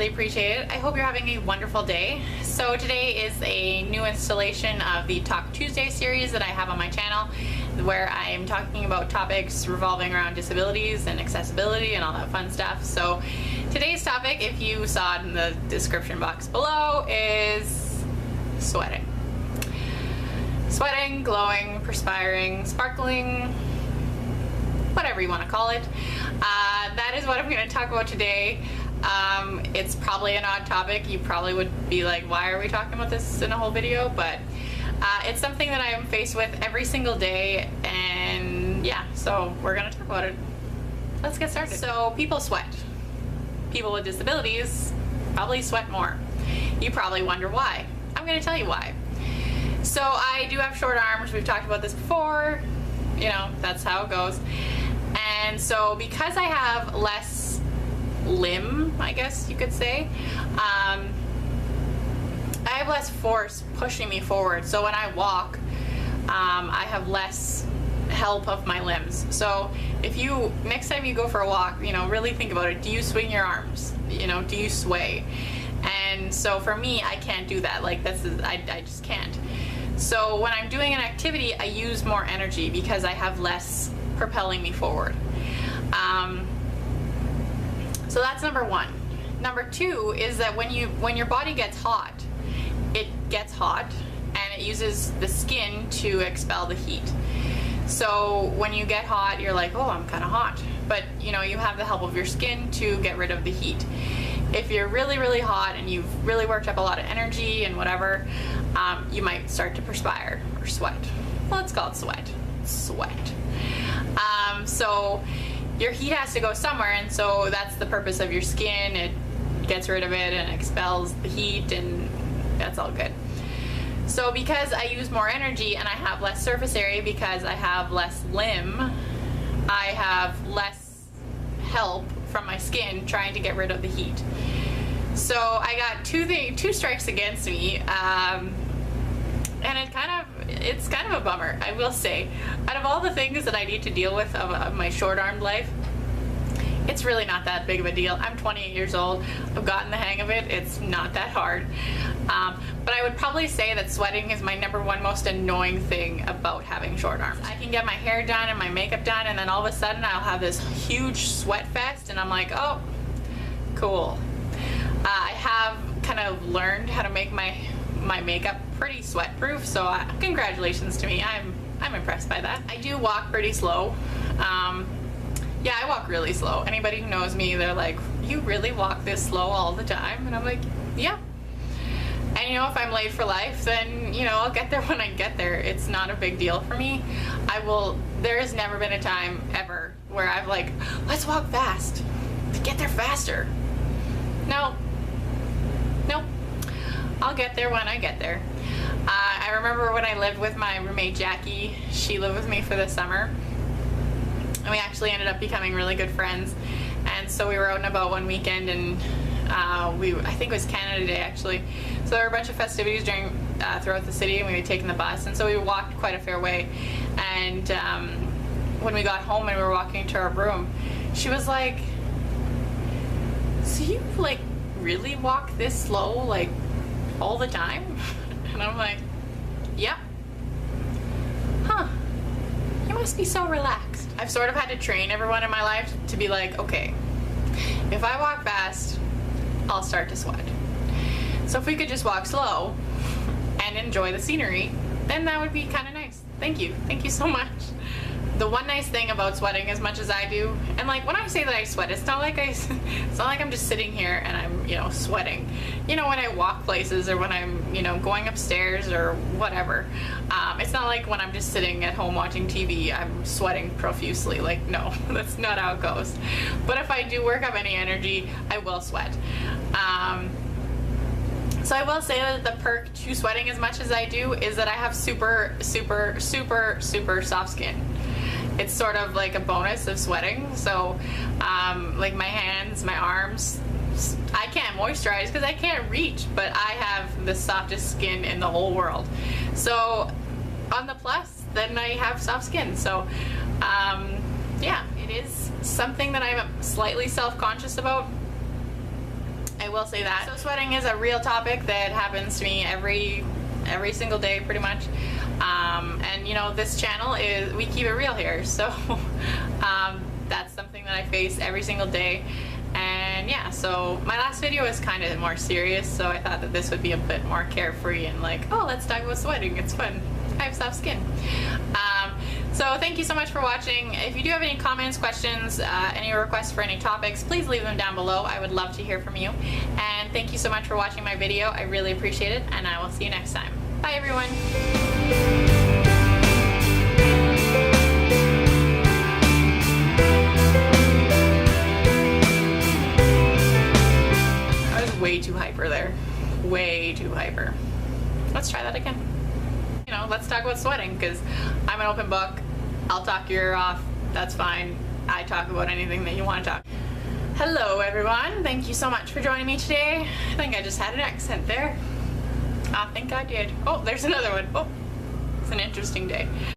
really appreciate it. I hope you're having a wonderful day. So today is a new installation of the Talk Tuesday series that I have on my channel, where I'm talking about topics revolving around disabilities and accessibility and all that fun stuff. So today's topic, if you saw it in the description box below, is sweating. Sweating, glowing, perspiring, sparkling, whatever you want to call it. That is what I'm going to talk about today. It's probably an odd topic. You probably would be like, why are we talking about this in a whole video? But it's something that I am faced with every single day, and yeah, so we're going to talk about it. Let's get started. So people sweat. People with disabilities probably sweat more. You probably wonder why. I'm going to tell you why. So I do have short arms. We've talked about this before. You know, that's how it goes. And so because I have less limb, I guess you could say, I have less force pushing me forward. So when I walk, I have less help of my limbs. So if you, next time you go for a walk, you know, really think about it. Do you swing your arms? You know, do you sway? And so for me, I can't do that. Like I just can't. So when I'm doing an activity, I use more energy because I have less propelling me forward. So that's number one. Number two is that when your body gets hot, it gets hot and it uses the skin to expel the heat. So when you get hot, you're like, oh, I'm kind of hot. But you know, you have the help of your skin to get rid of the heat. If you're really, really hot and you've really worked up a lot of energy and whatever, you might start to perspire or sweat. Well, let's call it sweat. Sweat. So your heat has to go somewhere, and so that's the purpose of your skin. It gets rid of it and expels the heat, and that's all good. So because I use more energy and I have less surface area because I have less limb, I have less help from my skin trying to get rid of the heat. So I got two strikes against me, and it's kind of a bummer, I will say. Out of all the things that I need to deal with of my short-armed life, it's really not that big of a deal. I'm 28 years old. I've gotten the hang of it. It's not that hard. But I would probably say that sweating is my number one most annoying thing about having short arms. I can get my hair done and my makeup done, and then all of a sudden I'll have this huge sweat fest, and I'm like, oh, cool. I have kind of learned how to make my makeup pretty sweat proof, so congratulations to me. I'm impressed by that. I do walk pretty slow. Yeah, I walk really slow. Anybody who knows me, they're like, you really walk this slow all the time? And I'm like, yeah. And you know, if I'm late for life, then, you know, I'll get there when I get there. It's not a big deal for me. There has never been a time ever where I've like, let's walk fast to get there faster. No. Nope. I'll get there when I get there. I remember when I lived with my roommate Jackie. She lived with me for the summer, and we actually ended up becoming really good friends. And so we were out and about one weekend, and I think it was Canada Day actually. So there were a bunch of festivities throughout the city, and we had taken the bus, and so we walked quite a fair way. And when we got home and we were walking to our room, she was like, so you like really walk this slow like all the time? And I'm like, yep. Huh. You must be so relaxed. I've sort of had to train everyone in my life to be like, okay, if I walk fast, I'll start to sweat. So if we could just walk slow and enjoy the scenery, then that would be kind of nice. Thank you. Thank you so much. The one nice thing about sweating as much as I do, and like when I say that I sweat, it's not like I'm just sitting here and I'm, you know, sweating. You know, when I walk places or when I'm, you know, going upstairs or whatever, it's not like when I'm just sitting at home watching TV, I'm sweating profusely. Like, no, that's not how it goes. But if I do work up any energy, I will sweat. So I will say that the perk to sweating as much as I do is that I have super, super, super, super soft skin. It's sort of like a bonus of sweating. So like my hands, my arms, I can't moisturize because I can't reach, but I have the softest skin in the whole world. So on the plus, then I have soft skin. So yeah, it is something that I'm slightly self-conscious about. I I will say that. So sweating is a real topic that happens to me every single day pretty much. And you know, this channel is, we keep it real here, so that's something that I face every single day. And yeah, so my last video was kind of more serious, so I thought that this would be a bit more carefree and like, oh, let's talk about sweating, it's fun, I have soft skin. So thank you so much for watching. If you do have any comments, questions, any requests for any topics, please leave them down below. I would love to hear from you. And thank you so much for watching my video. I really appreciate it, and I will see you next time. Bye everyone. Way too hyper there. Way too hyper. Let's try that again. You know, let's talk about sweating, because I'm an open book. I'll talk your ear off. That's fine. I talk about anything that you want to talk. Hello everyone. Thank you so much for joining me today. I think I just had an accent there. I think I did. Oh, there's another one. Oh, it's an interesting day.